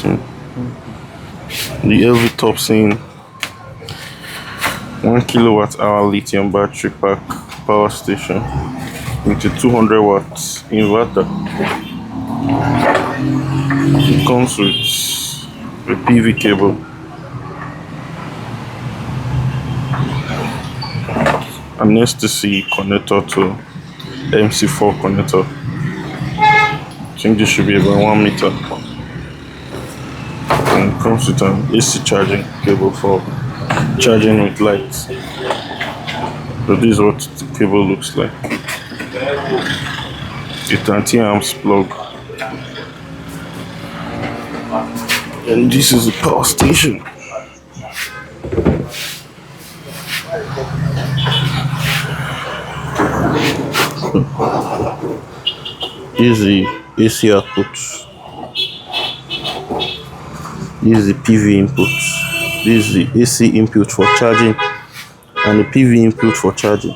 unboxing the LV Topsin 1 kWh lithium battery pack power station with a 200W inverter. It comes with a PV cable, an STC connector to MC4 connector. I think this should be about 1 meter. And it comes with an AC charging cable for charging with lights. So this is what the cable looks like. A 30 amps plug. And this is the power station. This is the AC output. This is the PV input. This is the AC input for charging and the PV input for charging.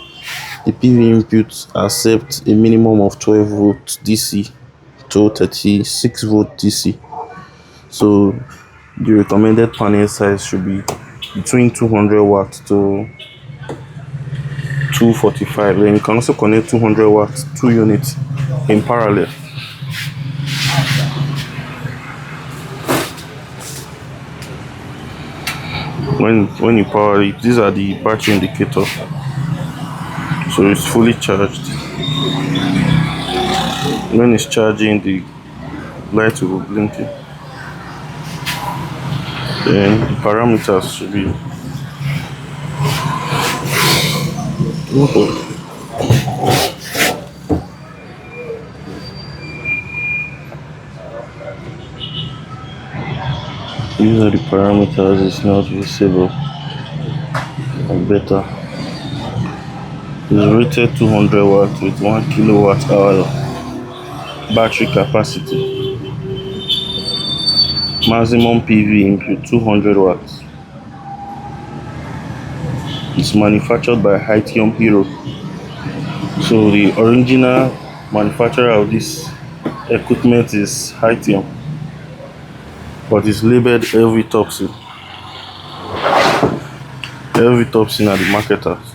The PV input accepts a minimum of 12 volt DC to 36 volt DC. So the recommended panel size should be between 200 watts to 245. Then you can also connect 200 watts 2 units in parallel. When you power it, these are the battery indicators. So it's fully charged. When it's charging, the light will be blinking. Then the parameters should be these are the parameters. It's not visible and better. It's rated 200 watts with 1 kWh battery capacity. Maximum PV input 200 watts. It's manufactured by Lithium Hero. So the original manufacturer of this equipment is Lithium, but it's labeled LV Topsin. LV Topsin are the marketers.